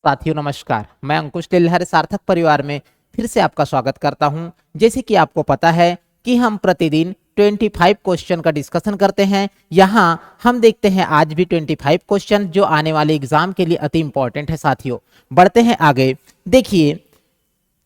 साथियों नमस्कार, मैं अंकुश टिल्हर सार्थक परिवार में फिर से आपका स्वागत करता हूं। जैसे कि आपको पता है कि हम प्रतिदिन 25 क्वेश्चन का डिस्कशन करते हैं। यहां हम देखते हैं आज भी 25 क्वेश्चन जो आने वाले एग्जाम के लिए अति इंपॉर्टेंट है। साथियों बढ़ते हैं आगे। देखिए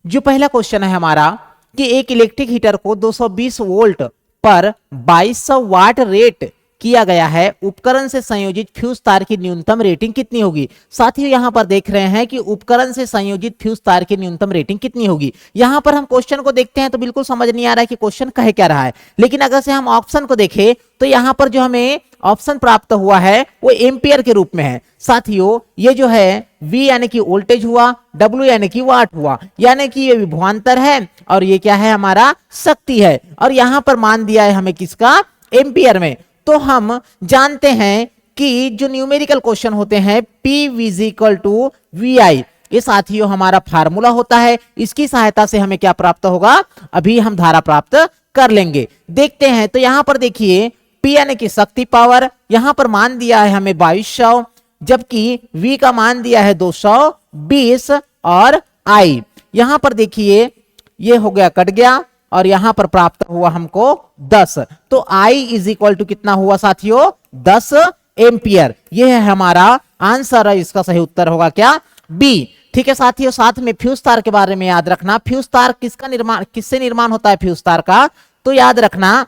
जो पहला क्वेश्चन है हमारा कि एक इलेक्ट्रिक हीटर को 220 वोल्ट पर 2200 वाट रेट किया गया है, उपकरण से संयोजित फ्यूज तार की न्यूनतम रेटिंग कितनी होगी। साथियों यहां पर देख रहे हैं कि उपकरण से संयोजित फ्यूज तार की न्यूनतम रेटिंग कितनी होगी। यहां पर हम क्वेश्चन को देखते हैं तो बिल्कुल समझ नहीं आ रहा है कि क्वेश्चन कह क्या रहा है, लेकिन अगर से हम ऑप्शन को देखें तो यहां पर जो हमें ऑप्शन प्राप्त हुआ है वो एम्पियर के रूप में है। साथियों ये जो है V यानी कि वोल्टेज हुआ, W यानी कि वाट हुआ, यानी कि ये विभवांतर है और ये क्या है हमारा शक्ति है, और यहां पर मान दिया है हमें किसका, एम्पियर में। तो हम जानते हैं कि जो न्यूमेरिकल क्वेश्चन होते हैं P इक्वल टू VI, ये साथियों हमारा फार्मूला होता है। इसकी सहायता से हमें क्या प्राप्त होगा, अभी हम धारा प्राप्त कर लेंगे। देखते हैं तो यहां पर देखिए P यानी कि शक्ति पावर, यहां पर मान दिया है हमें 2200, जबकि V का मान दिया है 220 और I यहां पर देखिए ये हो गया कट गया और यहां पर प्राप्त हुआ हमको 10। तो I इज इक्वल टू कितना हुआ साथियों, 10 एम्पियर। ये है हमारा आंसर है, इसका सही उत्तर होगा क्या, B। ठीक है साथियों, साथ में फ्यूज तार के बारे में याद रखना। फ्यूज तार किसका निर्माण, किससे निर्माण होता है फ्यूज तार का, तो याद रखना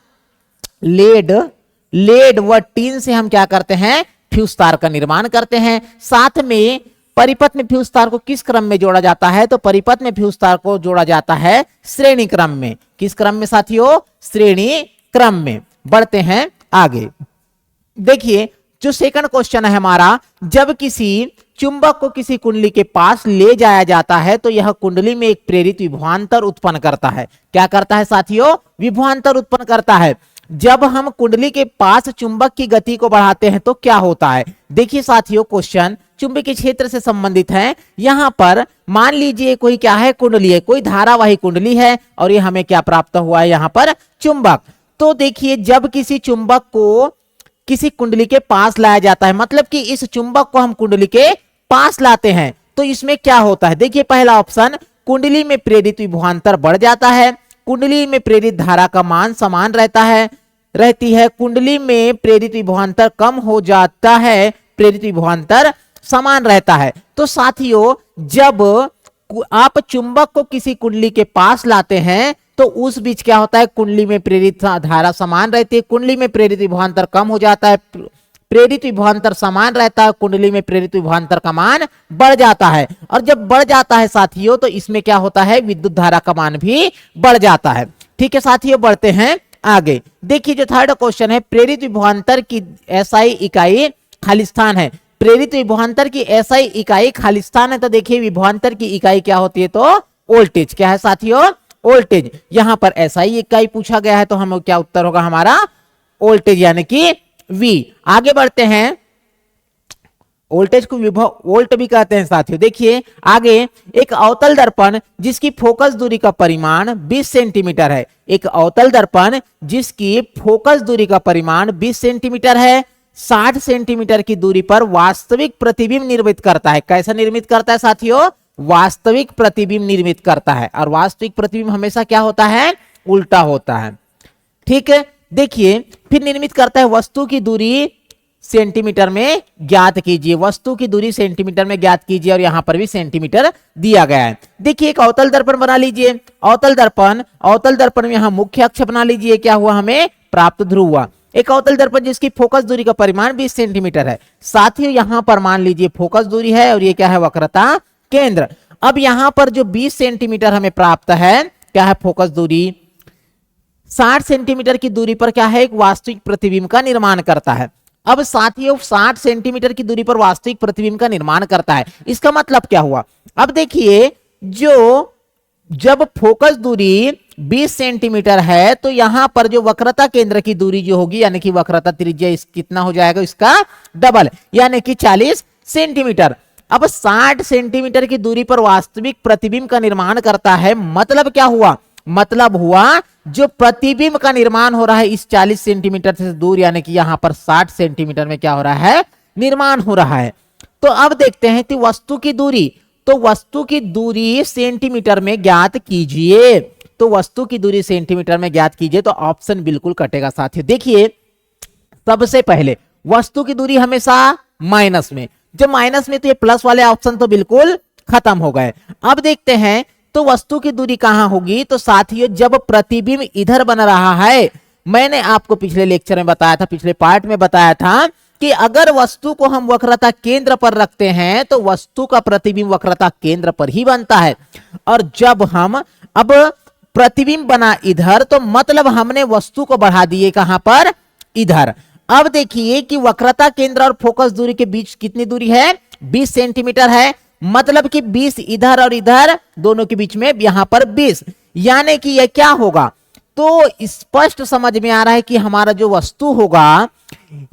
लेड व टीन से हम क्या करते हैं, फ्यूज तार का निर्माण करते हैं। साथ में परिपथ में फ्यूज तार को किस क्रम में जोड़ा जाता है, तो परिपथ में फ्यूज तार को जोड़ा जाता है श्रेणी क्रम में। किस क्रम में साथियों, श्रेणी क्रम में। बढ़ते हैं आगे। देखिए जो सेकंड क्वेश्चन है हमारा, जब किसी चुंबक को किसी कुंडली के पास ले जाया जाता है तो यह कुंडली में एक प्रेरित विभवांतर उत्पन्न करता है। क्या करता है साथियों, विभवांतर उत्पन्न करता है। जब हम कुंडली के पास चुंबक की गति को बढ़ाते हैं तो क्या होता है। देखिए साथियों क्वेश्चन चुंबकीय क्षेत्र से संबंधित है। यहां पर मान लीजिए कोई क्या है, कुंडली है, कोई धारावाही कुंडली है और ये हमें क्या प्राप्त हुआ है यहां पर, चुंबक। तो देखिए जब किसी चुंबक को किसी कुंडली के पास लाया जाता है, मतलब कि इस चुंबक को हम कुंडली के पास लाते हैं, तो इसमें क्या होता है। देखिए पहला ऑप्शन, कुंडली में प्रेरित विभवांतर बढ़ जाता है, कुंडली में प्रेरित धारा का मान समान रहती है, कुंडली में प्रेरित विभवांतर कम हो जाता है, प्रेरित विभवांतर समान रहता है। तो साथियों जब आप चुंबक को किसी कुंडली के पास लाते हैं तो उस बीच क्या होता है, कुंडली में प्रेरित धारा समान रहती है, कुंडली में प्रेरित विभवांतर कम हो जाता है, प्रेरित विभवांतर समान रहता है, कुंडली में प्रेरित विभवांतर का मान बढ़ जाता है। और जब बढ़ जाता है साथियों तो इसमें क्या होता है, विद्युत धारा का मान भी बढ़ जाता है। ठीक है साथियों बढ़ते हैं आगे। देखिए जो थर्ड क्वेश्चन है, प्रेरित विभवांतर की एसआई इकाई खालिस्तान है। प्रेरित विभवांतर की एसआई इकाई खालिस्तान है, तो देखिए विभवांतर की इकाई क्या होती है, तो वोल्टेज। क्या है साथियों, वोल्टेज। यहां पर एसआई इकाई पूछा गया है तो हमें क्या उत्तर होगा हमारा, वोल्टेज यानी कि V। आगे बढ़ते हैं, वोल्टेज को वोल्ट भी कहते हैं साथियों। देखिए आगे, एक अवतल दर्पण जिसकी फोकस दूरी का परिमाण 20 सेंटीमीटर है, एक अवतल दर्पण जिसकी फोकस दूरी का परिमाण 20 सेंटीमीटर है, 60 सेंटीमीटर की दूरी पर वास्तविक प्रतिबिंब निर्मित करता है। कैसा निर्मित करता है साथियों, वास्तविक प्रतिबिंब निर्मित करता है। और वास्तविक प्रतिबिंब हमेशा क्या होता है, उल्टा होता है। ठीक है, देखिए फिर निर्मित करता है, वस्तु की दूरी सेंटीमीटर में ज्ञात कीजिए, वस्तु की दूरी सेंटीमीटर में ज्ञात कीजिए, और यहां पर भी सेंटीमीटर दिया गया है। देखिए एक अवतल दर्पण बना लीजिए, अवतल दर्पण में यहां मुख्य अक्ष बना लीजिए, क्या हुआ हमें प्राप्त ध्रुव हुआ। एक अवतल दर्पण जिसकी फोकस दूरी का परिमाण 20 सेंटीमीटर है। साथियों यहां पर मान लीजिए फोकस दूरी है और ये क्या है, वक्रता केंद्र। अब यहां पर जो 20 सेंटीमीटर हमें प्राप्त है, क्या है, फोकस दूरी, 60 सेंटीमीटर की दूरी पर क्या है, एक वास्तविक प्रतिबिंब का निर्माण करता है। अब साथियों 60 सेंटीमीटर की दूरी पर वास्तविक प्रतिबिंब का निर्माण करता है, इसका मतलब क्या हुआ। अब देखिए जब फोकस दूरी 20 सेंटीमीटर है तो यहां पर जो वक्रता केंद्र की दूरी जो होगी, यानी कि वक्रता त्रिज्या कितना हो जाएगा, इसका डबल, यानी कि 40 सेंटीमीटर। अब 60 सेंटीमीटर की दूरी पर वास्तविक प्रतिबिंब का निर्माण करता है, मतलब क्या हुआ, मतलब हुआ जो प्रतिबिंब का निर्माण हो रहा है इस 40 सेंटीमीटर से दूर, यानी कि यहां पर 60 सेंटीमीटर में क्या हो रहा है, निर्माण हो रहा है। तो अब देखते हैं कि वस्तु की दूरी, तो वस्तु की दूरी सेंटीमीटर में ज्ञात कीजिए। तो वस्तु की दूरी सेंटीमीटर में ज्ञात कीजिए, तो ऑप्शन बिल्कुल कटेगा साथियों। देखिए सबसे पहले वस्तु की दूरी हमेशा माइनस में, जब माइनस में तो ये प्लस वाले ऑप्शन तो बिल्कुल खत्म हो गए। अब देखते हैं तो वस्तु की दूरी कहां होगी, तो साथियों जब प्रतिबिंब इधर बन रहा है, मैंने आपको पिछले लेक्चर में बताया था, पिछले पार्ट में बताया था कि अगर वस्तु को हम वक्रता केंद्र पर रखते हैं तो वस्तु का प्रतिबिंब वक्रता केंद्र पर ही बनता है। और जब हम अब प्रतिबिंब बना इधर, तो मतलब हमने वस्तु को बढ़ा दिए कहां पर, इधर। अब देखिए कि वक्रता केंद्र और फोकस दूरी के बीच कितनी दूरी है, 20 सेंटीमीटर है। मतलब कि 20 इधर और इधर दोनों के बीच में यहां पर 20, यानी कि यह क्या होगा, तो स्पष्ट समझ में आ रहा है कि हमारा जो वस्तु होगा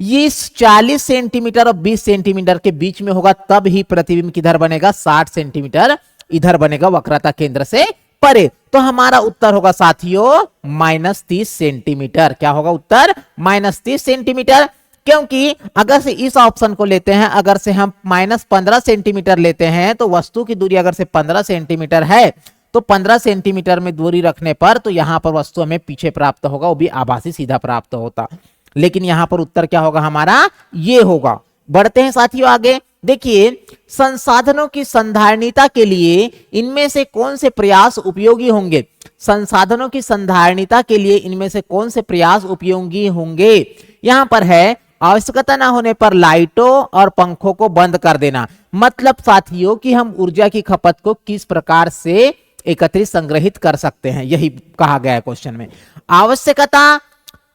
ये 40 सेंटीमीटर और 20 सेंटीमीटर के बीच में होगा, तब ही प्रतिबिंब किधर बनेगा, 60 सेंटीमीटर इधर बनेगा वक्रता केंद्र से परे। तो हमारा उत्तर होगा साथियों -30 सेंटीमीटर। क्या होगा उत्तर, -30 सेंटीमीटर। क्योंकि अगर से इस ऑप्शन को लेते हैं, अगर से हम -15 सेंटीमीटर लेते हैं, तो वस्तु की दूरी अगर से 15 सेंटीमीटर है, तो 15 सेंटीमीटर में दूरी रखने पर तो यहां पर वस्तु हमें पीछे प्राप्त होगा, वो भी आभासी सीधा प्राप्त होता। लेकिन यहां पर उत्तर क्या होगा हमारा, ये होगा। बढ़ते हैं साथियों आगे। देखिए संसाधनों की संधारणीयता के लिए इनमें से कौन से प्रयास उपयोगी होंगे, संसाधनों की संधारणीयता के लिए इनमें से कौन से प्रयास उपयोगी होंगे। यहां पर है आवश्यकता ना होने पर लाइटों और पंखों को बंद कर देना। मतलब साथियों कि हम ऊर्जा की खपत को किस प्रकार से एकत्रित संग्रहित कर सकते हैं, यही कहा गया है क्वेश्चन में। आवश्यकता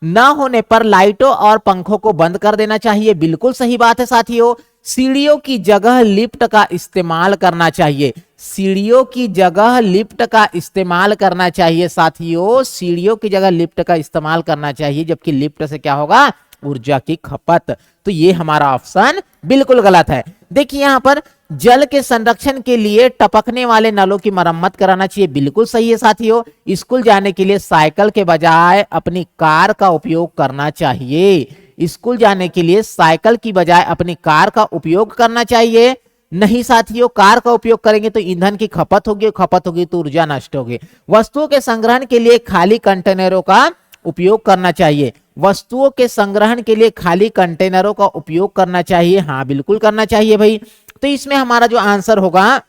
न होने पर लाइटों और पंखों को बंद कर देना चाहिए, बिल्कुल सही बात है साथियों। सीढ़ियों की जगह लिफ्ट का इस्तेमाल करना चाहिए, सीढ़ियों की जगह लिफ्ट का इस्तेमाल करना चाहिए साथियों, सीढ़ियों की जगह लिफ्ट का इस्तेमाल करना चाहिए, जबकि लिफ्ट से क्या होगा, ऊर्जा की खपत। तो ये हमारा ऑप्शन बिल्कुल गलत है। देखिए यहां पर जल के संरक्षण के लिए टपकने वाले नलों की मरम्मत कराना चाहिए, बिल्कुल सही है साथियों। स्कूल जाने के लिए साइकिल के बजाय अपनी कार का उपयोग करना चाहिए, स्कूल जाने के लिए साइकिल की बजाय अपनी कार का उपयोग करना चाहिए। नहीं साथियों, कार का उपयोग करेंगे तो ईंधन की खपत होगी तो ऊर्जा नष्ट होगी। वस्तुओं के संग्रहण के लिए खाली कंटेनरों का उपयोग करना चाहिए, वस्तुओं के संग्रहण के लिए खाली कंटेनरों का उपयोग करना चाहिए, हाँ बिल्कुल करना चाहिए भाई। तो इसमें हमारा जो आंसर होगा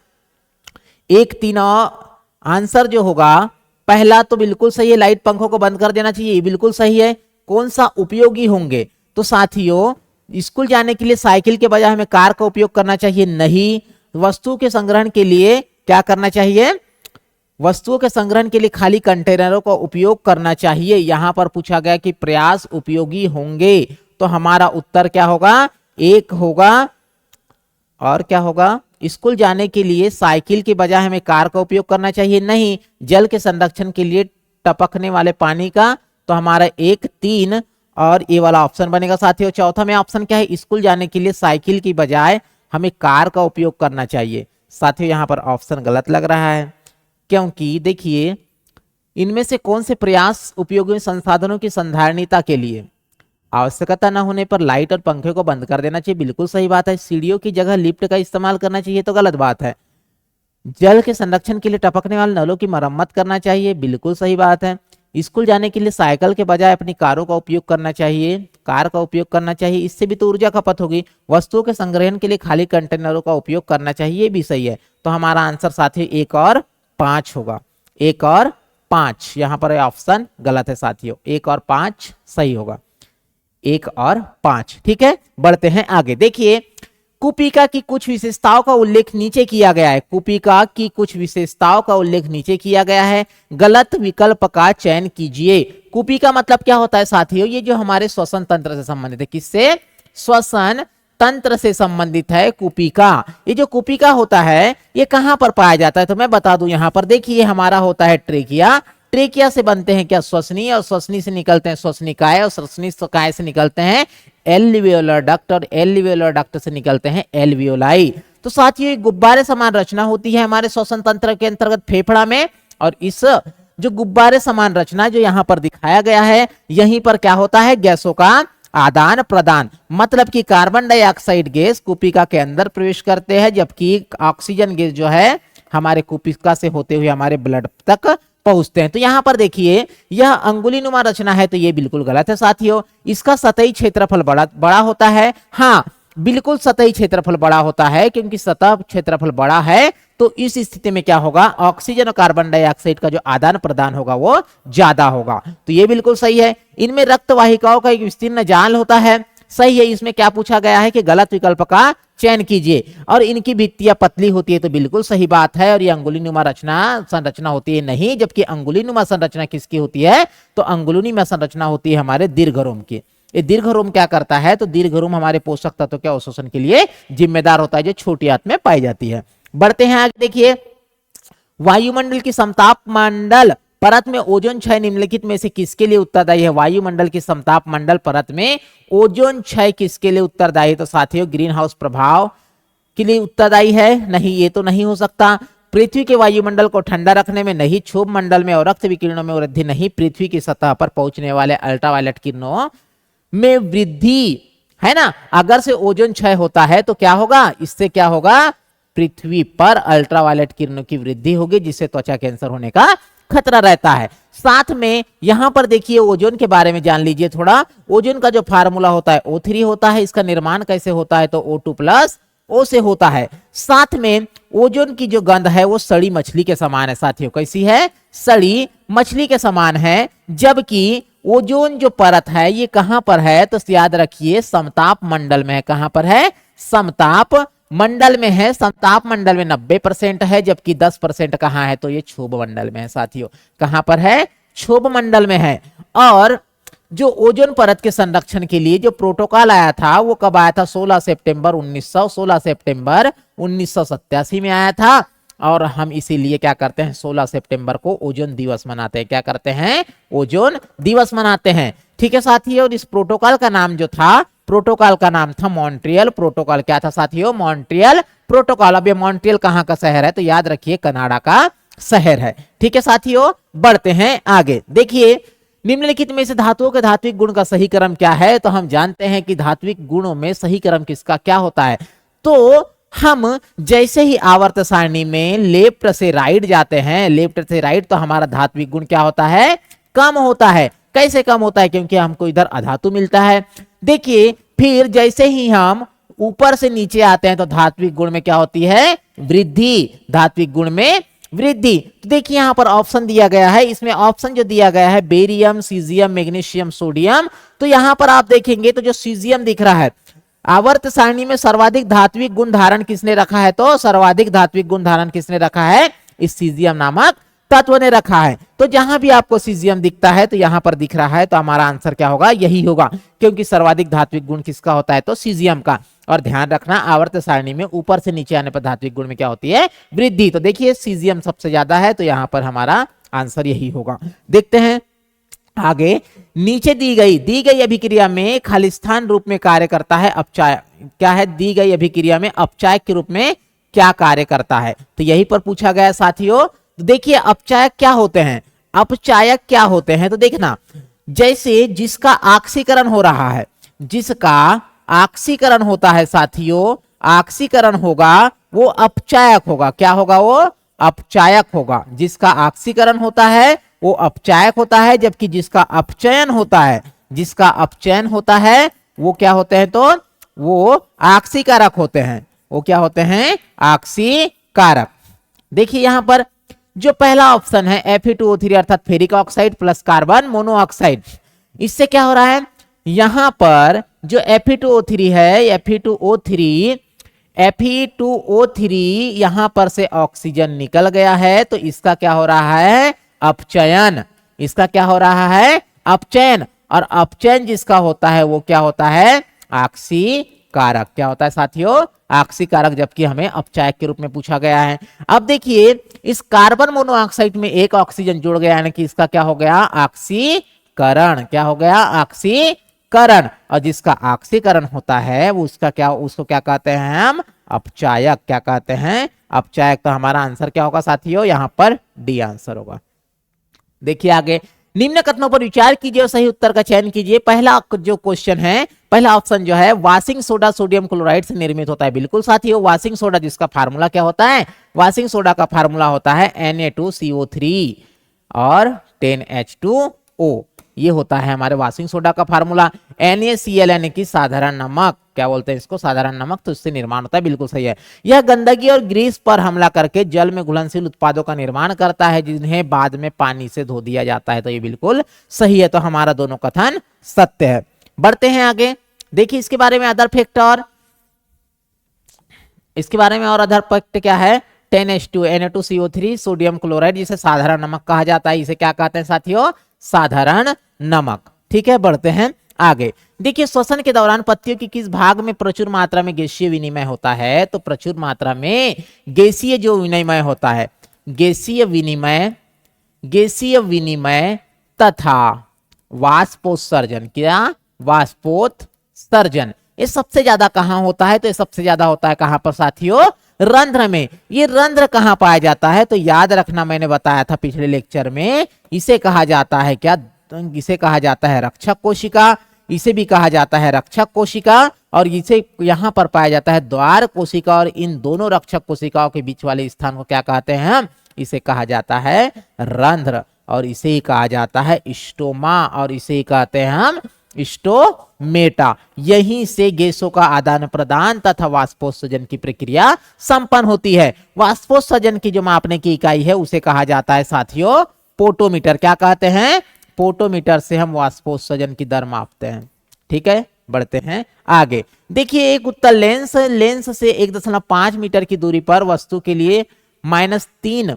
1-3 आंसर जो होगा, पहला तो बिल्कुल सही है, लाइट पंखों को बंद कर देना चाहिए, ये बिल्कुल सही है। कौन सा उपयोगी होंगे, तो साथियों स्कूल जाने के लिए साइकिल के बजाय हमें कार का उपयोग करना चाहिए, नहीं। वस्तु के संग्रहण के लिए क्या करना चाहिए, वस्तुओं के संग्रहण के लिए खाली कंटेनरों का उपयोग करना चाहिए। यहां पर पूछा गया कि प्रयास उपयोगी होंगे, तो हमारा उत्तर क्या होगा, 1 होगा। और क्या होगा, स्कूल जाने के लिए साइकिल के बजाय हमें कार का उपयोग करना चाहिए, नहीं। जल के संरक्षण के लिए टपकने वाले पानी का, तो हमारा 1-3 और ये वाला ऑप्शन बनेगा साथियों। चौथा में ऑप्शन क्या है, स्कूल जाने के लिए साइकिल की बजाय हमें कार का उपयोग करना चाहिए। साथियों यहां पर ऑप्शन गलत लग रहा है, क्योंकि देखिए इनमें से कौन से प्रयास उपयोगी संसाधनों की संधारणीयता के लिए, आवश्यकता न होने पर लाइट और पंखे को बंद कर देना चाहिए, बिल्कुल सही बात है। सीढ़ियों की जगह लिफ्ट का इस्तेमाल करना चाहिए, तो गलत बात है। जल के संरक्षण के लिए टपकने वाले नलों की मरम्मत करना चाहिए, बिल्कुल सही बात है। स्कूल जाने के लिए साइकिल के बजाय अपनी कारों का उपयोग करना चाहिए, कार का उपयोग करना चाहिए, इससे भी तो ऊर्जा खपत होगी। वस्तुओं के संग्रहण के लिए खाली कंटेनरों का उपयोग करना चाहिए, ये भी सही है। तो हमारा आंसर साथियों 1 और 5 होगा, 1 और 5। यहां पर ऑप्शन गलत है साथियों, 1 और 5 सही होगा, 1 और 5। ठीक है, बढ़ते हैं आगे। देखिए कुपिका की कुछ विशेषताओं का उल्लेख नीचे किया गया है, कुपिका की कुछ विशेषताओं का उल्लेख नीचे किया गया है, गलत विकल्प का चयन कीजिए। कुपिका मतलब क्या होता है साथियों, ये जो हमारे श्वसन तंत्र से संबंधित है, किससे, श्वसन तंत्र से संबंधित है कुपिका। ये जो कुपिका होता है ये कहां पर पाया जाता है, तो मैं बता दूं। यहां पर देखिए हमारा होता है ट्रेकिया, ट्रेकिया से बनते हैं क्या, श्वसनी, और श्वसनी से निकलते हैं श्वसनिकाय, और श्वसनिकाय से निकलते हैं एल्वियोलर डक्ट, और एल्वियोलर डक्ट से निकलते हैं एल्वियोलाई। तो साथियों गुब्बारे समान रचना होती है हमारे श्वसन तंत्र के अंतर्गत फेफड़ा में, और इस जो गुब्बारे समान रचना जो यहाँ पर दिखाया गया है, यहीं पर क्या होता है, गैसों का आदान प्रदान, मतलब कि कार्बन डाइऑक्साइड गैस कुपिका के अंदर प्रवेश करते हैं, जबकि ऑक्सीजन गैस जो है हमारे कुपिका से होते हुए हमारे ब्लड तक पहुंचते हैं। तो यहां पर देखिए यह अंगुलीनुमा रचना है, तो ये बिल्कुल गलत है साथियों। इसका सतही क्षेत्रफल बड़ा होता है। हाँ, बिल्कुल सतही क्षेत्रफल बड़ा होता है, क्योंकि सतह क्षेत्रफल बड़ा है तो इस स्थिति में क्या होगा, ऑक्सीजन और कार्बन डाइऑक्साइड का जो आदान प्रदान होगा वो ज्यादा होगा। तो ये बिल्कुल सही है। इनमें रक्त वाहिकाओं का एक विस्तीर्ण जाल होता है, सही है। इसमें क्या पूछा गया है कि गलत विकल्प का चयन कीजिए। और इनकी भित्तियां पतली होती है, तो बिल्कुल सही बात है। और ये अंगुलीनुमा संरचना होती है नहीं, जबकि अंगुलीनुमा संरचना किसकी होती है, तो अंगुलीनुमा संरचना होती है हमारे दीर्घरोम की। ये दीर्घरोम क्या करता है, तो दीर्घरोम हमारे पोषक तत्वों के अवशोषण के लिए जिम्मेदार होता है, जो छोटी आंत में पाई जाती है। बढ़ते हैं आगे, देखिए वायुमंडल की समताप मंडल परत में ओजोन क्षय निम्नलिखित में से किसके लिए उत्तरदायी है। वायुमंडल की समताप मंडल परत में ओजोन क्षय किसके लिए उत्तरदायी, तो साथियों ग्रीन हाउस प्रभाव के लिए उत्तरदायी है। नहीं, ये तो नहीं हो सकता। पृथ्वी के वायुमंडल को ठंडा रखने में नहीं, क्षोभ मंडल में और रक्त विकिरणों में वृद्धि नहीं, पृथ्वी की सतह पर पहुंचने वाले अल्ट्रावायलेट किरणों में वृद्धि, है ना। अगर से ओजोन क्षय होता है तो क्या होगा, इससे क्या होगा, पृथ्वी पर अल्ट्रावायलेट किरणों की वृद्धि होगी, जिससे त्वचा कैंसर होने का खतरा रहता है। साथ में यहां पर देखिए ओजोन के बारे में जान लीजिए थोड़ा। ओजोन का जो फार्मूला होता है O3 होता है। इसका निर्माण कैसे होता है, तो O2+ O से होता है। साथ में ओजोन की जो गंध है वो सड़ी मछली के समान है साथियों। कैसी है, सड़ी मछली के समान है। जबकि ओजोन जो परत है ये कहां पर है, तो याद रखिए समताप मंडल में है। कहां पर है, समताप मंडल में है। समताप मंडल में 90% है, जबकि 10% कहां है, तो ये क्षोभ मंडल में है साथियों। कहां पर है, क्षोभ मंडल में है। और जो ओजोन परत के संरक्षण के लिए जो प्रोटोकॉल आया था वो कब आया था, 16 सितंबर 1987 में आया था। और हम इसीलिए क्या करते हैं, 16 सितंबर को ओजोन दिवस मनाते हैं। क्या करते हैं, ओजोन दिवस मनाते हैं। ठीक है साथियों। और इस प्रोटोकॉल का नाम जो था, प्रोटोकॉल का नाम था मॉन्ट्रियल प्रोटोकॉल। क्या था साथियों, मॉन्ट्रियल प्रोटोकॉल। अब ये मॉन्ट्रियल कहां का शहर है, तो याद रखिए कनाडा का शहर है। ठीक है साथियों, बढ़ते हैं आगे। देखिए निम्नलिखित में से धातुओं के धात्विक गुण का सही क्रम क्या है, तो हम जानते हैं कि धात्विक गुणों में सही क्रम किसका क्या होता है। तो हम जैसे ही आवर्त सारणी में लेफ्ट से राइट जाते हैं, लेफ्ट से राइट, तो हमारा धात्विक गुण क्या होता है, कम होता है। कैसे कम होता है, क्योंकि हमको इधर अधातु मिलता है। देखिए फिर जैसे ही हम ऊपर से नीचे आते हैं तो धात्विक गुण में क्या होती है, वृद्धि। धात्विक गुण में वृद्धि। तो देखिए यहां पर ऑप्शन दिया गया है। इसमें ऑप्शन जो दिया गया है बेरियम, सीजियम, मैग्नीशियम, सोडियम। तो यहां पर आप देखेंगे तो जो सीजियम दिख रहा है, आवर्त सारणी में सर्वाधिक धात्विक गुण धारण किसने रखा है, तो सर्वाधिक धात्विक गुण धारण किसने रखा है, इस सीजियम नामक तत्व ने रखा है। तो जहां भी आपको सीजियम दिखता है तो यहां पर दिख रहा है, तो हमारा आंसर क्या होगा, यही होगा, क्योंकि सर्वाधिक धात्विक गुण किसका होता है, तो सीजियम का। और ध्यान रखना आवर्त सारणी में ऊपर से नीचे आने पर धात्विक गुण में क्या होती है, वृद्धि। तो देखिए सीजियम सबसे ज्यादा है, तो यहां पर हमारा आंसर यही होगा। देखते हैं आगे। नीचे दी गई अभिक्रिया में खालिस्तान रूप में कार्य करता है अपचायक। क्या है, दी गई अभिक्रिया में अपचायक के रूप में क्या कार्य करता है, तो यही पर पूछा गया साथियों। तो देखिए अपचायक क्या होते हैं, अपचायक क्या होते हैं, तो देखना जैसे जिसका ऑक्सीकरण हो रहा है, जिसका ऑक्सीकरण होता है साथियों, ऑक्सीकरण होगा वो अपचायक होगा। क्या होगा, वो अपचायक होगा। जिसका ऑक्सीकरण होता है वो अपचायक होता है, जबकि जिसका अपचयन होता है, जिसका अपचयन होता है वो क्या होते हैं, तो वो ऑक्सीकारक होते हैं। वो क्या होते हैं, ऑक्सीकारक। देखिए यहां पर जो पहला ऑप्शन है Fe2O3 अर्थात ferric oxide plus carbon monoxide, इससे क्या हो रहा है, यहां पर जो Fe2O3 है, Fe2O3 यहां पर से ऑक्सीजन निकल गया है, तो इसका क्या हो रहा है, अपचयन। इसका क्या हो रहा है, अपचयन। और अपचयन जिसका होता है वो क्या होता है, ऑक्सीकारक। क्या होता है साथियों, ऑक्सीकारक, जबकि हमें अपचायक के रूप में पूछा गया है। अब देखिए इस कार्बन मोनोऑक्साइड में एक ऑक्सीजन जुड़ गया, यानी कि इसका क्या हो गया, ऑक्सीकरण। क्या हो गया, ऑक्सीकरण। और जिसका ऑक्सीकरण होता है वो उसका क्या, उसको क्या कहते हैं हम, अपचायक। क्या कहते हैं, अपचायक। तो हमारा आंसर क्या होगा साथियों, यहां पर डी आंसर होगा। देखिए आगे, निम्न कथनों पर विचार कीजिए और सही उत्तर का चयन कीजिए। पहला जो क्वेश्चन है, पहला ऑप्शन जो है वाशिंग सोडा सोडियम क्लोराइड से निर्मित होता है। बिल्कुल साथियों, वाशिंग सोडा जिसका फार्मूला क्या होता है, वाशिंग सोडा का फार्मूला होता है Na2CO3 और 10H2O। ये होता है हमारे वाशिंग सोडा का फार्मूला। NaCl यानी कि साधारण नमक, क्या बोलते हैं इसको, साधारण नमक, तो इससे निर्माण होता है। बिल्कुल सही है। यह गंदगी और ग्रीस पर हमला करके जल में घुलनशील उत्पादों का निर्माण करता है जिन्हें बाद में पानी से धो दिया जाता है। तो ये बिल्कुल सही है। तो हमारा दोनों कथन सत्य है। बढ़ते हैं आगे। देखिए इसके बारे में अदर फैक्ट, और इसके बारे में और अदर फैक्ट क्या है, 10H2 Na2CO3 सोडियम क्लोराइड जिसे साधारण नमक कहा जाता है, इसे क्या कहते हैं साथियों, साधारण नमक। ठीक है, बढ़ते हैं आगे। देखिए श्वसन के दौरान पत्तियों की किस भाग में प्रचुर मात्रा में गैसीय विनिमय होता है, तो प्रचुर मात्रा में गैसीय जो विनिमय होता है, गैसीय विनिमय तथा वाष्पोत्सर्जन, क्या, वाष्पोत्सर्जन, ये सबसे ज्यादा कहां होता है, तो ये सबसे ज्यादा होता है कहां पर साथियों, रंध्र में। ये रंध्र कहां पाया जाता है, तो याद रखना, मैंने बताया था पिछले लेक्चर में, इसे कहा जाता है क्या, इसे कहा जाता है रक्षक कोशिका, इसे भी कहा जाता है रक्षक कोशिका, और इसे यहां पर पाया जाता है द्वार कोशिका, और इन दोनों रक्षक कोशिकाओं के बीच वाले स्थान को क्या कहते हैं हम, इसे कहा जाता है रंध्र, और इसे ही कहा जाता है स्टोमा, और इसे ही कहते हैं हम स्टोमेटा। यहीं से गैसों का आदान प्रदान तथा वाष्पोत्सर्जन की प्रक्रिया संपन्न होती है। वाष्पोत्सर्जन की जो मापने की इकाई है उसे कहा जाता है साथियों पोटोमीटर। क्या कहते हैं, पोटोमीटर से हम वाष्पोत्सर्जन की दर मापते हैं। ठीक है, बढ़ते हैं आगे। देखिए एक उत्तल लेंस से 1.5 मीटर की दूरी पर वस्तु के लिए -3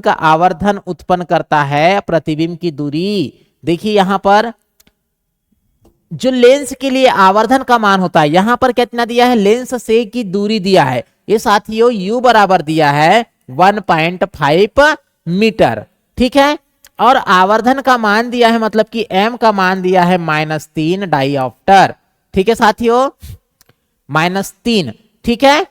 का आवर्धन उत्पन्न करता है प्रतिबिंब की दूरी। देखिए यहां पर जो लेंस के लिए आवर्धन का मान होता है, यहां पर कितना दिया है, लेंस से की दूरी दिया है, ये साथियों u बराबर दिया है 1.5 मीटर। ठीक है, और आवर्धन का मान दिया है, मतलब कि m का मान दिया है -3 डाइऑप्टर। ठीक है साथियों, -3। ठीक है,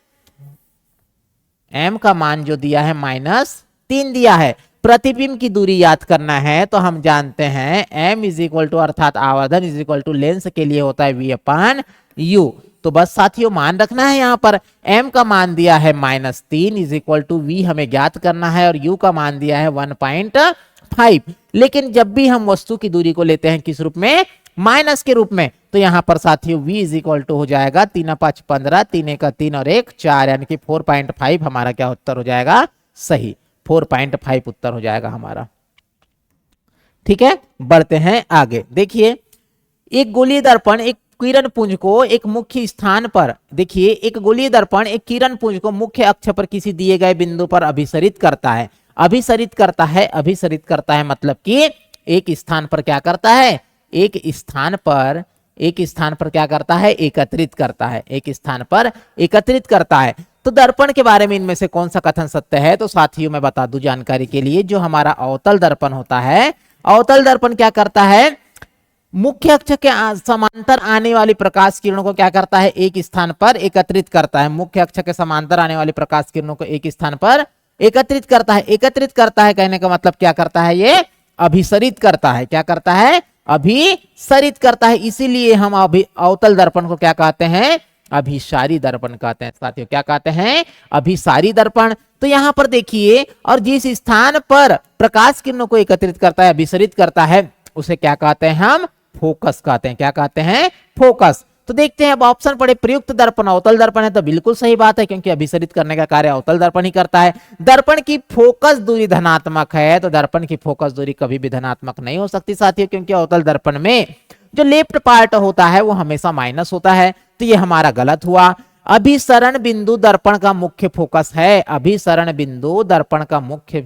m का मान जो दिया है -3 दिया है। प्रतिबिंब की दूरी याद करना है तो हम जानते हैं m इज इक्वल टू, अर्थात आवर्धन इज इक्वल टू लेंस के लिए होता है v/u। तो बस साथियों मान रखना है, यहां पर m का मान दिया है -3 इज इक्वल टू v हमें ज्ञात करना है, और u का मान दिया है 1.5। लेकिन जब भी हम वस्तु की दूरी को लेते हैं किस रूप में, माइनस के रूप में, तो यहां पर साथियों v इज इक्वल टू हो जाएगा 3 5 15, 3 1 3 और 1 4, यानी कि 4.5 हमारा क्या उत्तर हो जाएगा, सही 4.5 उत्तर हो जाएगा हमारा। ठीक है, बढ़ते हैं आगे। देखिए एक गोलीय दर्पण एक किरण पुंज को एक मुख्य स्थान पर, देखिए एक गोलीय दर्पण एक किरण पुंज को मुख्य अक्ष पर किसी दिए गए बिंदु पर अभिसरित करता है। अभिसरित करता है मतलब कि एक स्थान पर क्या करता है, एक स्थान पर क्या करता है, एकत्रित करता है, एक स्थान पर एकत्रित करता है। तो दर्पण के बारे में इनमें से कौन सा कथन सत्य है, तो साथियों मैं बता दूं जानकारी के लिए, जो हमारा अवतल दर्पण होता है, अवतल दर्पण क्या करता है, मुख्य अक्ष के समांतर आने वाली प्रकाश किरणों को क्या करता है, एक स्थान पर एकत्रित करता है। मुख्य अक्ष के समांतर आने वाली प्रकाश किरणों को एक स्थान पर एकत्रित करता है। एकत्रित करता है कहने का मतलब क्या करता है, ये अभिसरित करता है। क्या करता है, अभिसरित करता है। इसीलिए हम अवतल दर्पण को क्या कहते हैं, अभिसारी दर्पण कहते हैं साथियों। क्या कहते हैं, अभिसारी दर्पण। तो यहां पर देखिए, और जिस स्थान पर प्रकाश किरणों को एकत्रित करता है, अभिसरित करता है, उसे क्या कहते हैं, हम फोकस कहते हैं। क्या कहते हैं, फोकस। तो देखते हैं अब ऑप्शन पढ़े, प्रयुक्त दर्पण अवतल दर्पण है, तो बिल्कुल सही बात है, क्योंकि अभिसरित करने का कार्य अवतल दर्पण ही करता है। दर्पण की फोकस दूरी धनात्मक है, तो दर्पण की फोकस दूरी कभी भी धनात्मक नहीं हो सकती साथियों, क्योंकि अवतल दर्पण में जो लेफ्ट पार्ट होता है वो हमेशा माइनस होता है। तो ये हमारा गलत हुआ। अभिसरण बिंदु दर्पण का मुख्य फोकस है, अभिसरण बिंदु दर्पण का मुख्य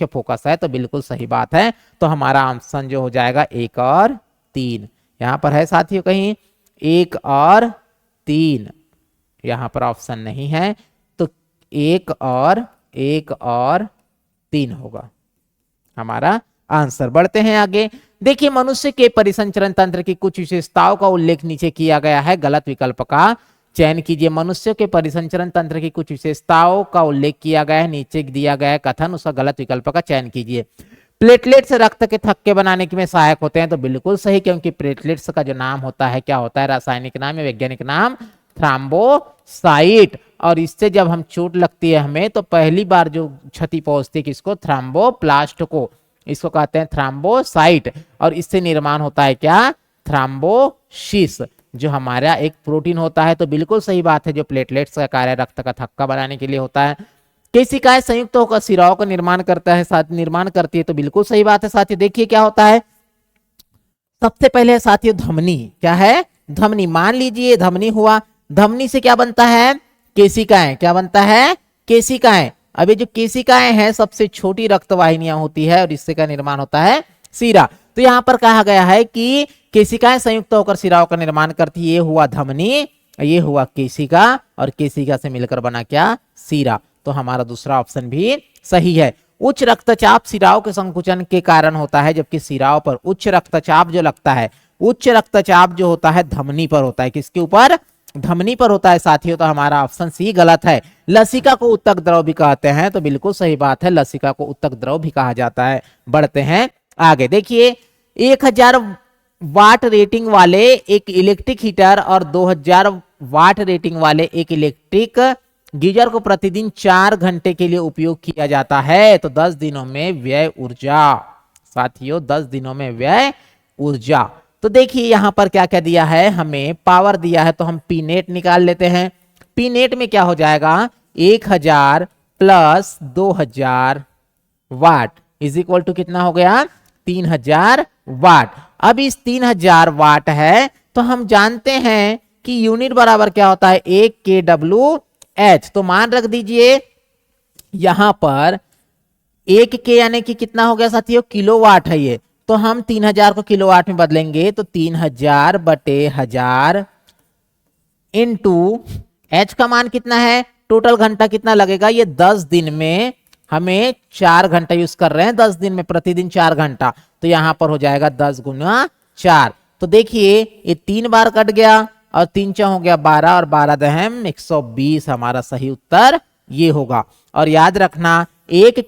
फोकस है, तो बिल्कुल सही बात है। तो हमारा ऑप्शन जो हो जाएगा 1 और 3। यहां पर है साथियों कहीं 1 और 3, यहां पर ऑप्शन नहीं है, तो 1 और 3 होगा हमारा आंसर। बढ़ते हैं आगे। देखिए मनुष्य के परिसंचरण तंत्र की कुछ विशेषताओं का उल्लेख नीचे किया गया है गलत विकल्प का। चयन कीजिए। मनुष्यों के परिसंचरण तंत्र की कुछ विशेषताओं का उल्लेख किया गया है, नीचे दिया गया है कथन, उसका गलत विकल्प का चयन कीजिए। प्लेटलेट्स रक्त के थक्के बनाने में सहायक होते हैं, तो बिल्कुल सही, क्योंकि प्लेटलेट्स का जो नाम होता है क्या होता है, रासायनिक नाम या वैज्ञानिक नाम थ्राम्बोसाइट। और इससे जब हम चोट लगती है हमें, तो पहली बार जो क्षति पहुंचती है किसको, थ्राम्बोप्लास्ट को, इसको कहते हैं थ्राम्बोसाइट। और इससे निर्माण होता है क्या, थ्राम्बोसिस, जो हमारा एक प्रोटीन होता है। तो बिल्कुल सही बात है, जो प्लेटलेट्स का कार्य रक्त का थक्का बनाने के लिए होता है। केशिकाएं संयुक्त होकर सिराओं का निर्माण करता है, साथ निर्माण करती है, तो बिल्कुल सही बात है साथियों। देखिए क्या होता है, सबसे पहले साथियों धमनी, क्या है, धमनी। मान लीजिए धमनी हुआ, धमनी से क्या बनता है, केशिकाएं। क्या बनता है, केशिकाएं। अब ये जो केशिकाएं हैं सबसे छोटी रक्तवाहिनियां होती है, और इससे का निर्माण होता है सिरा। तो यहाँ पर कहा गया है कि केशिकाएं संयुक्त होकर सिराओं का निर्माण करती है, ये हुआ धमनी, ये हुआ केशिका, और केशिका से मिलकर बना क्या, सिरा। तो हमारा दूसरा ऑप्शन भी सही है। उच्च रक्तचाप सिराओं के संकुचन के कारण होता है, जबकि सिराओं पर उच्च रक्तचाप जो लगता है, उच्च रक्तचाप जो होता है धमनी पर होता है, किसके ऊपर, धमनी पर होता है साथियों। तो हमारा ऑप्शन सी गलत है। लसिका को उत्तक द्रव भी कहते हैं, तो बिल्कुल सही बात है, लसिका को उत्तक द्रव भी कहा जाता है। बढ़ते हैं आगे। देखिए 1000 वाट रेटिंग वाले एक इलेक्ट्रिक हीटर और 2000 वाट रेटिंग वाले एक इलेक्ट्रिक गीजर को प्रतिदिन 4 घंटे के लिए उपयोग किया जाता है, तो 10 दिनों में व्यय ऊर्जा साथियों, 10 दिनों में व्यय ऊर्जा। तो देखिए यहां पर क्या क्या दिया है, हमें पावर दिया है, तो हम पी नेट निकाल लेते हैं। पी नेट में क्या हो जाएगा, 1000 plus 2000 what is equal to कितना हो गया, 3000 वाट। अब इस 3000 वाट है, तो हम जानते हैं कि यूनिट बराबर क्या होता है, 1 kWh। तो मान रख दीजिए यहां पर 1 के यानी कि कितना हो गया साथियों, किलोवाट है ये, तो हम 3000 को किलोवाट में बदलेंगे, तो 3000 बटे 1000 इंटू एच का मान कितना है, टोटल घंटा कितना लगेगा, ये 10 दिन में हमें 4 घंटा यूज कर रहे हैं, 10 दिन में प्रतिदिन 4 घंटा, तो यहां पर हो जाएगा 10 गुना 4। तो देखिए ये 3 बार कट गया, और 3 4 हो गया 12, और 12 दहम 120, हमारा सही उत्तर ये होगा। और याद रखना 1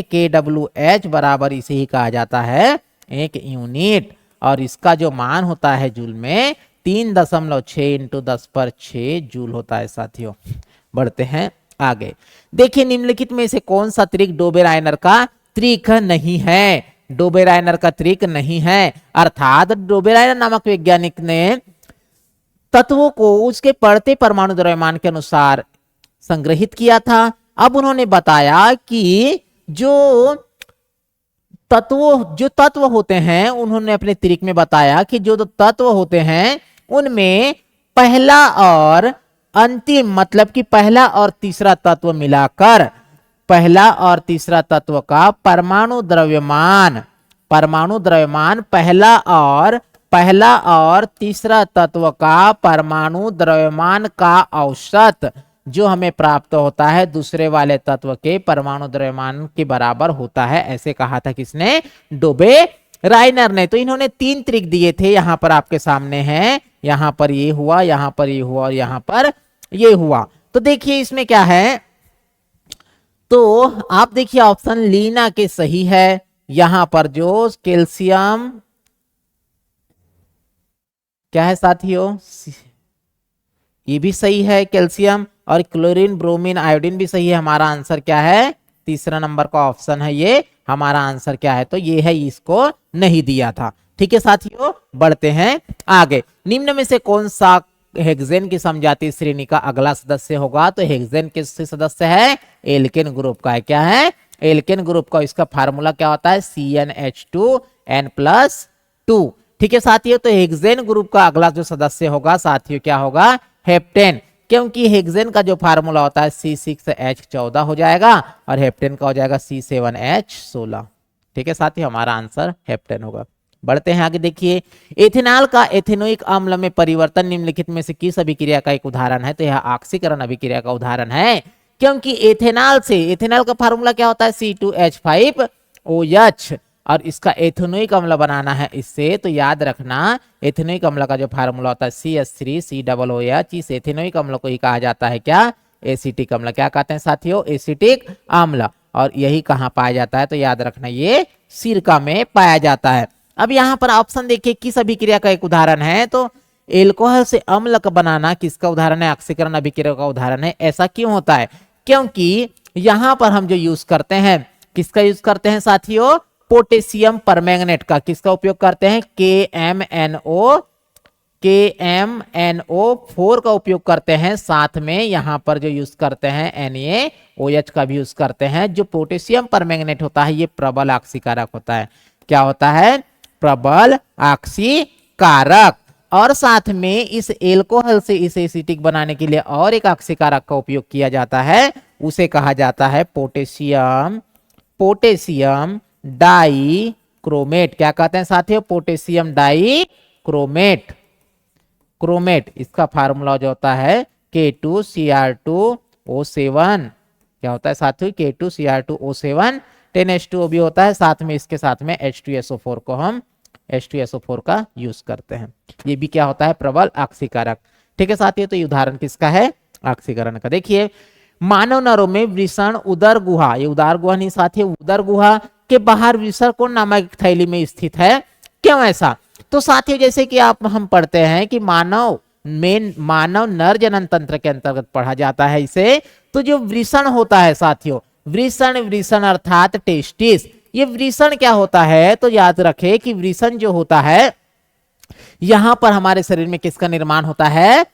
kWh बराबर इसे ही कहा जाता है 1 यूनिट, और इसका जो मान होता है जूल में 3.6 इंटू 10⁶ जूल होता है साथियों। बढ़ते हैं आगे। देखिए निम्नलिखित में से कौन सा त्रिक डोबेराइनर का त्रिक नहीं है, डोबेराइनर का त्रिक नहीं है। अर्थात डोबेराइनर नामक वैज्ञानिक ने तत्वों को उसके बढ़ते परमाणु द्रव्यमान के अनुसार संग्रहित किया था। अब उन्होंने बताया कि जो तत्व होते हैं, उन्होंने अपने त्रिक में बताया कि जो तत्व होते हैं उनमें पहला और अंतिम, मतलब कि पहला और तीसरा तत्व मिलाकर, पहला और तीसरा तत्व का परमाणु द्रव्यमान पहला और तीसरा तत्व का परमाणु द्रव्यमान का औसत जो हमें प्राप्त होता है दूसरे वाले तत्व के परमाणु द्रव्यमान के बराबर होता है, ऐसे कहा था किसने, डोबेराइनर ने। तो इन्होंने 3 त्रिक दिए थे, यहां पर आपके सामने हैं, यहां पर ये हुआ, यहां पर ये हुआ, और यहां पर ये हुआ। तो देखिए इसमें क्या है, तो आप देखिए ऑप्शन लीना के सही है। यहां पर जो कैल्शियम क्या है साथियों, ये भी सही है कैल्शियम, और क्लोरीन ब्रोमीन आयोडीन भी सही है। हमारा आंसर क्या है, तीसरा नंबर का ऑप्शन है ये हमारा आंसर क्या है, तो ये है, इसको नहीं दिया था। ठीक है साथियों, बढ़ते हैं आगे। निम्न में से कौन सा हेक्सेन की समजातीय श्रेणी का अगला सदस्य होगा, तो हेक्सेन किससे सदस्य है, एल्केन ग्रुप का है। क्या है, एल्केन ग्रुप का। इसका फार्मूला क्या होता है, CnH2n+2। ठीक है साथियों, तो हेक्सेन ग्रुप का अगला जो सदस्य होगा साथियों क्या होगा, हेप्टेन, क्योंकि हेक्सेन का जो फार्मूला होता है C6H14 हो जाएगा, और हेप्टेन का हो जाएगा C7H16। ठीक है साथियों, हमारा आंसर हेप्टेन होगा। बढ़ते हैं आगे। देखिए एथेनॉल का एथेनोइक अम्ल में परिवर्तन निम्नलिखित में से किस अभिक्रिया का एक उदाहरण है, तो यह ऑक्सीकरण अभिक्रिया का उदाहरण है, क्योंकि एथेनॉल का फार्मूला क्या होता है, C2H5OH, और इसका एथेनोइक अम्ल बनाना है इससे, तो याद रखना एथेनोइक अम्ल का जो फार्मूला होता है CH3COOH, इस एथेनोइक अम्ल को ही कहा जाता है क्या, एसिटिक अम्ल। क्या कहते हैं साथियों, एसिटिक अम्ल। और यही कहाँ पाया जाता है, तो याद रखना ये सिरका में पाया जाता है। अब यहाँ पर ऑप्शन देखिए किस अभिक्रिया का एक उदाहरण है, तो एल्कोहल से अम्ल का बनाना किसका उदाहरण है, ऑक्सीकरण अभिक्रिया का उदाहरण है। ऐसा क्यों होता है, क्योंकि यहाँ पर हम जो यूज करते हैं, किसका यूज करते हैं साथियों, पोटेशियम परमैंगनेट का। किसका उपयोग करते हैं, KMNO4 का उपयोग करते हैं। साथ में यहाँ पर जो यूज करते हैं NaOH का भी यूज करते हैं। जो पोटेशियम परमैंगनेट होता है ये प्रबल ऑक्सीकारक होता है। क्या होता है, प्रबल ऑक्सीकारक। और साथ में इस एल्कोहल से इसे एसिटिक बनाने के लिए और एक ऑक्सीकारक का उपयोग किया जाता है, उसे कहा जाता है पोटेशियम डाइक्रोमेट। क्या कहते हैं साथियों, पोटेशियम डाइक्रोमेट। क्रोमेट इसका फार्मूला जो होता है K2Cr2O7। क्या होता है साथियों, K2Cr2O7। 10H2O भी होता है, साथ में इसके साथ में H2SO4 को हम H2SO4 का यूज करते हैं। ये भी क्या होता है, प्रबल ऑक्सीकारक। ठीक है साथियों, तो ये उदाहरण किसका है, ऑक्सीकरण का। देखिए मानव नरों में वृषण उदर गुहा, ये उदर गुहा नहीं साथियों, उदर गुहा के बाहर वृषण नामक थैली में स्थित है। क्यों ऐसा, तो साथियों जैसे कि हम पढ़ते हैं कि मानव नर जनन तंत्र के अंतर्गत पढ़ा जाता है इसे। तो जो वृषण होता है साथियों, वृषण अर्थात टेस्टिस, ये वृषण क्या होता है, तो याद रखे कि वृषण जो होता है, यहां पर हमारे शरीर में किसका निर्माण होता है,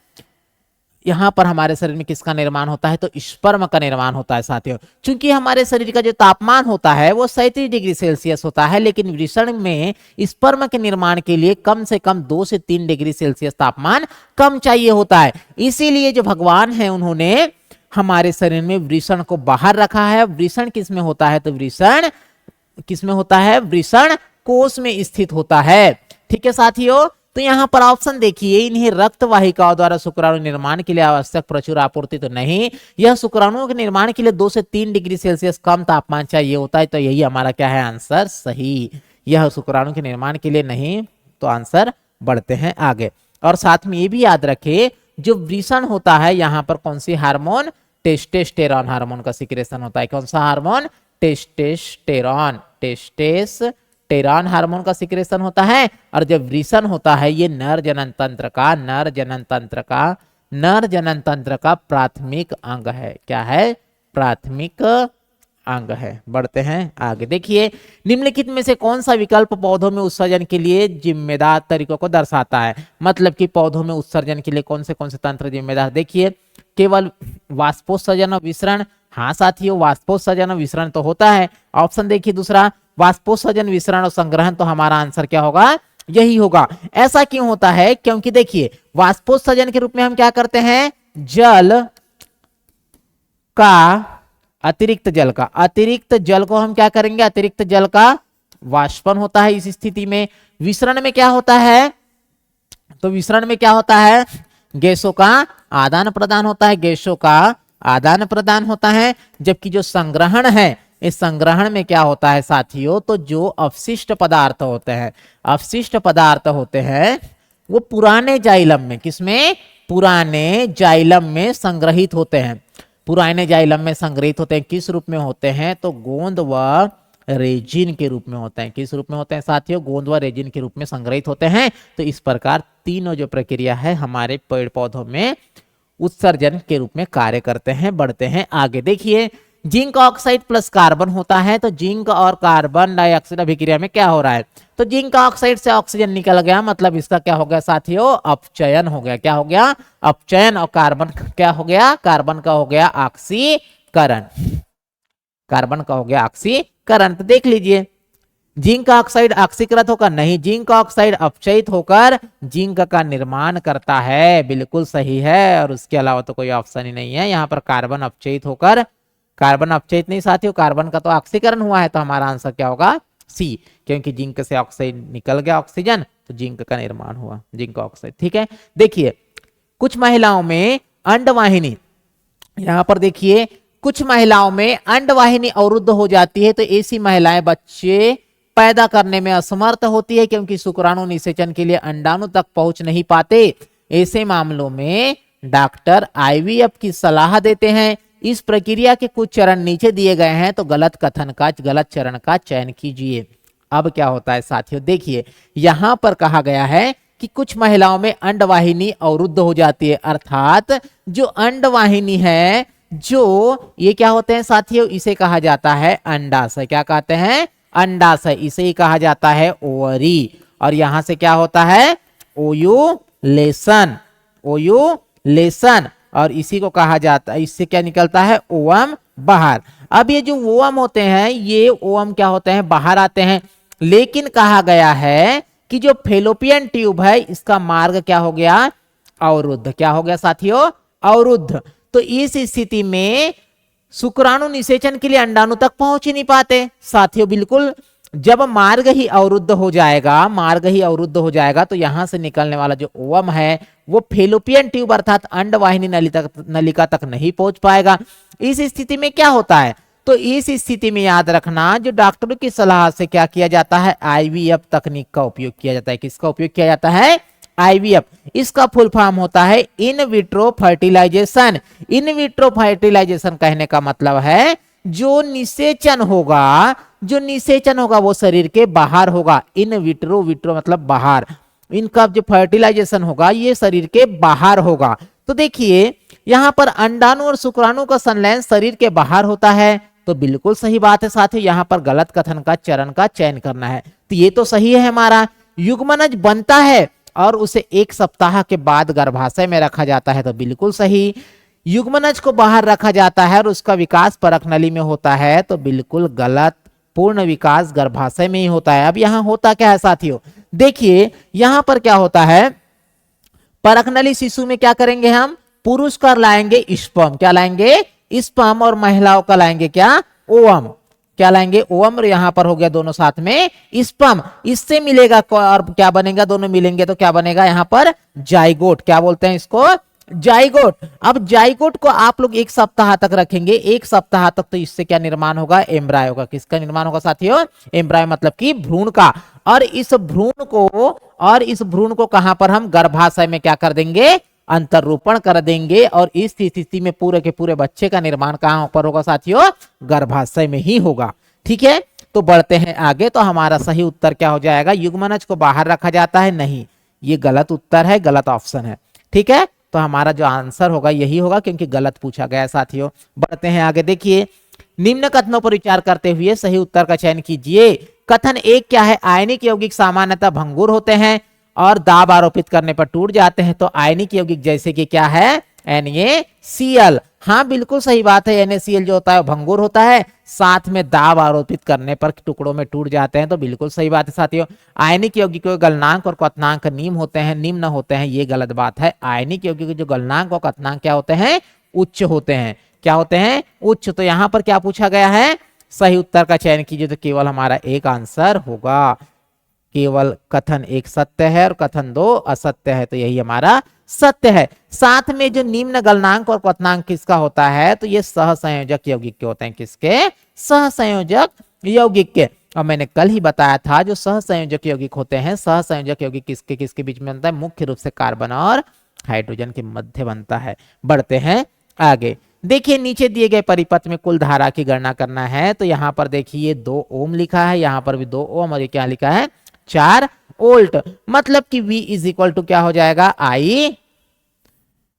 यहां पर हमारे शरीर में किसका निर्माण होता है, तो स्पर्म का निर्माण होता है साथियों। चूंकि हमारे शरीर का जो तापमान होता है वो 37 डिग्री सेल्सियस होता है, लेकिन वृषण में स्पर्म के निर्माण के लिए कम से कम 2 से 3 डिग्री सेल्सियस तापमान कम चाहिए होता है। इसीलिए जो भगवान है उन्होंने हमारे शरीर में वृषण को बाहर रखा है। वृषण किस में होता है, तो वृषण किस में होता है, वृषण कोश में स्थित होता है। ठीक है साथियों, तो यहाँ पर ऑप्शन देखिए, इन्हें रक्त वाहिकाओं द्वारा शुक्राणु निर्माण के लिए आवश्यक प्रचुर आपूर्ति तो नहीं, यह शुक्राणुओं के निर्माण के लिए 2 से 3 डिग्री सेल्सियस कम तापमान चाहिए होता है। तो यही हमारा क्या है, आंसर सही। यह शुक्राणु के निर्माण के लिए नहीं, तो आंसर बढ़ते हैं आगे। और साथ में ये भी याद रखे, जो वृषण होता है यहाँ पर कौन सी हार्मोन, टेस्टोस्टेरोन हार्मोन का सिक्रेशन होता है। कौन सा हार्मोन, टेस्टोस्टेरोन हार्मोन का सिक्रेशन होता है। और जब वृषण होता है ये नर जनन तंत्र का प्राथमिक अंग है। क्या है, प्राथमिक अंग है। बढ़ते हैं आगे। देखिए निम्नलिखित में से कौन सा विकल्प पौधों में उत्सर्जन के लिए जिम्मेदार तरीकों को दर्शाता है, मतलब कि पौधों में उत्सर्जन के लिए कौन से तंत्र जिम्मेदार। देखिए केवल वाष्पोत्सर्जन और विसरण, हाँ साथियों वाष्पोत्सर्जन और विसरण तो होता है। ऑप्शन देखिए दूसरा, वाष्पोत्सर्जन विसरण और संग्रहण, तो हमारा आंसर क्या होगा, यही होगा। ऐसा क्यों होता है, क्योंकि देखिए वाष्पोत्सर्जन के रूप में हम क्या करते हैं, जल का अतिरिक्त जल को हम क्या करेंगे, अतिरिक्त जल का वाष्पन होता है। इस स्थिति में विसरण में क्या होता है, तो विसरण में क्या होता है, गैसों का आदान प्रदान होता है, गैसों का आदान प्रदान होता है। जबकि जो संग्रहण है, इस संग्रहण में क्या होता है साथियों, तो जो अवशिष्ट पदार्थ होते हैं वो पुराने जाइलम में, किसमें, पुराने जाइलम में संग्रहित होते हैं। पुराने जाइलम में संग्रहित होते हैं, किस रूप में होते हैं, तो गोंद व रेजिन के रूप में होते हैं। किस रूप में होते हैं साथियों, गोंद व रेजिन के रूप में संग्रहित होते हैं। तो इस प्रकार तीनों जो प्रक्रिया है हमारे पेड़ पौधों में उत्सर्जन के रूप में कार्य करते हैं। बढ़ते हैं आगे। देखिए जिंक ऑक्साइड प्लस कार्बन होता है, तो जिंक और कार्बन डाइऑक्साइड अभिक्रिया में क्या हो रहा है, तो जिंक ऑक्साइड से ऑक्सीजन निकल गया, मतलब इसका क्या हो गया साथियों, अपचयन हो गया। क्या हो गया, अपचयन। और कार्बन क्या हो गया, कार्बन का हो गया ऑक्सीकरण, कार्बन का हो गया ऑक्सीकरण। तो देख लीजिए जिंक ऑक्साइड ऑक्सीकृत होकर नहीं, जिंक ऑक्साइड अपचयित होकर जिंक का निर्माण करता है, बिल्कुल सही है। और उसके अलावा तो कोई ऑप्शन ही नहीं है। यहाँ पर कार्बन अपचयित होकर, कार्बन अपचयित नहीं साथियों, कार्बन का तो ऑक्सीकरण हुआ है। तो हमारा आंसर क्या होगा, सी, क्योंकि जिंक से ऑक्साइड निकल गया ऑक्सीजन, तो जिंक का निर्माण हुआ, जिंक ऑक्साइड। ठीक है, देखिए कुछ महिलाओं में अंडवाहिनी, यहां पर देखिए कुछ महिलाओं में अंडवाहिनी अवरुद्ध हो जाती है, तो ऐसी महिलाएं बच्चे पैदा करने में असमर्थ होती है क्योंकि शुक्राणु निषेचन के लिए अंडाणु तक पहुंच नहीं पाते। ऐसे मामलों में डॉक्टर आईवीएफ की सलाह देते हैं। इस प्रक्रिया के कुछ चरण नीचे दिए गए हैं, तो गलत चरण का चयन कीजिए। अब क्या होता है साथियों, देखिए यहां पर कहा गया है कि कुछ महिलाओं में अंडवाहिनी अवरुद्ध हो जाती है, अर्थात जो अंडवाहिनी है, जो ये क्या होते हैं साथियों, इसे कहा जाता है अंडाशय। क्या कहते हैं? अंडाशय। इसे ही कहा जाता है ओवरी। और यहां से क्या होता है? ओयूलेशन। ओयूलेशन। और इसी को कहा जाता है, इससे क्या निकलता है? ओवम बाहर। अब ये जो ओवम होते हैं, ये ओवम क्या होते हैं? बाहर आते हैं। लेकिन कहा गया है कि जो फेलोपियन ट्यूब है, इसका मार्ग क्या हो गया? अवरुद्ध। क्या हो गया साथियों? अवरुद्ध। तो इस स्थिति में शुक्राणु निषेचन के लिए अंडाणु तक पहुंच ही नहीं पाते साथियों। बिल्कुल, जब मार्ग ही अवरुद्ध हो जाएगा, तो यहां से निकलने वाला जो ओवम है वो फेलोपियन ट्यूब अर्थात अंडवाहिनी नलिका तक नहीं पहुंच पाएगा। इस स्थिति में क्या होता है? तो इस स्थिति में याद रखना, जो डॉक्टरों की सलाह से क्या किया जाता है? आईवीएफ तकनीक का उपयोग किया जाता है। किसका उपयोग किया जाता है? आईवीएफ। इसका फुल फॉर्म होता है in vitro fertilisation. In vitro fertilisation कहने का मतलब है जो निषेचन होगा वो शरीर के बाहर होगा। इन विट्रो, विट्रो मतलब बाहर, इनका जो फर्टिलाइजेशन होगा ये शरीर के बाहर होगा। तो देखिए यहां पर अंडाणु और शुक्राणु का संलयन शरीर के बाहर होता है, तो बिल्कुल सही बात है साथियों। यहां पर गलत कथन का चरण का चयन करना है, तो ये तो सही है हमारा। युग्मनज बनता है और उसे 1 सप्ताह के बाद गर्भाशय में रखा जाता है, तो बिल्कुल सही। युग्मनज को बाहर रखा जाता है और उसका विकास परक नली में होता है, तो बिल्कुल गलत। पूर्ण विकास गर्भाशय में ही होता है। अब यहां होता क्या है साथियों, देखिए यहां पर क्या होता है, परक नली शिशु में क्या करेंगे हम? पुरुष का लाएंगे स्पर्म। क्या लाएंगे? स्पर्म। और महिलाओं का लाएंगे क्या? ओवम। क्या लाएंगे? ओवम। और यहां पर हो गया दोनों साथ में स्पर्म। इससे मिलेगा और क्या बनेगा? दोनों मिलेंगे तो क्या बनेगा यहां पर? जाइगोट। क्या बोलते हैं इसको? जाइगोट। अब जाइगोट को आप लोग 1 सप्ताह तक रखेंगे। 1 सप्ताह तक तो इससे क्या निर्माण होगा? एम्ब्रायो का। किसका निर्माण होगा साथियों? एम्ब्रायो मतलब कि भ्रूण का। और इस भ्रूण को कहां पर हम? गर्भाशय में क्या कर देंगे? अंतररोपण कर देंगे। और इस स्थिति में पूरे के पूरे बच्चे का निर्माण कहां पर होगा साथियों? गर्भाशय में ही होगा। ठीक है, तो बढ़ते हैं आगे। तो हमारा सही उत्तर क्या हो जाएगा? युग्मनज को बाहर रखा जाता है, नहीं, ये गलत उत्तर है, गलत ऑप्शन है। ठीक है, तो हमारा जो आंसर होगा यही होगा, क्योंकि गलत पूछा गया है साथियों। बढ़ते हैं आगे। देखिए निम्न कथनों पर विचार करते हुए सही उत्तर का चयन कीजिए। कथन 1 क्या है? आयनिक यौगिक सामान्यतः भंगुर होते हैं और दाब आरोपित करने पर टूट जाते हैं। तो आयनिक यौगिक जैसे कि क्या है? NaCl। हाँ बिल्कुल सही बात है, NaCl जो होता है भंगुर होता है, साथ में दाब आरोपित करने पर टुकड़ों में टूट जाते हैं। तो बिल्कुल सही बात है साथियों। आयनिक यौगिक के गलनांक और क्वथनांक निम्न होते हैं, ये गलत बात है। आयनिक यौगिक के जो गलनांक और क्वथनांक क्या होते हैं? उच्च होते हैं। क्या होते हैं? उच्च। तो यहां पर क्या पूछा गया है? सही उत्तर का चयन कीजिए, तो केवल हमारा एक आंसर होगा। केवल कथन 1 सत्य है और कथन 2 असत्य है, तो यही हमारा सत्य है। साथ में जो निम्न गलनांक और क्वथनांक किसका होता है? तो ये सहसंयोजक यौगिक के होते हैं। किसके? सहसंयोजक यौगिक के। और मैंने कल ही बताया था जो सहसंयोजक यौगिक होते हैं, सहसंयोजक यौगिक किसके किसके बीच में बनता है? मुख्य रूप से कार्बन और हाइड्रोजन के मध्य बनता है। बढ़ते हैं आगे। देखिए नीचे दिए गए परिपथ में कुल धारा की गणना करना है। तो यहां पर देखिए 2 ओम लिखा है, यहां पर भी 2 ओम, और ये क्या लिखा है? 4 वोल्ट। मतलब कि V इज इक्वल टू क्या हो जाएगा?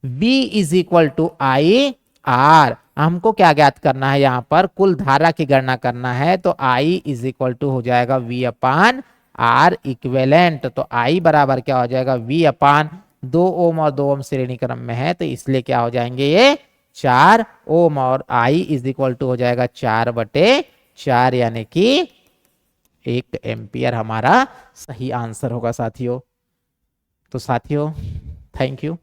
V is equal to IR। हमको क्या ज्ञात करना है? यहाँ पर कुल धारा की गणना करना है। तो I इज इक्वल टू हो जाएगा V अपान R इक्विवेलेंट। तो I बराबर क्या हो जाएगा? V अपान 2 ओम और 2 ओम श्रेणी क्रम में है, तो इसलिए क्या हो जाएंगे? ये 4 ओम। और I इज इक्वल टू हो जाएगा 4/4, यानी कि 1 एम्पियर हमारा सही आंसर होगा साथियों। तो साथियों थैंक यू।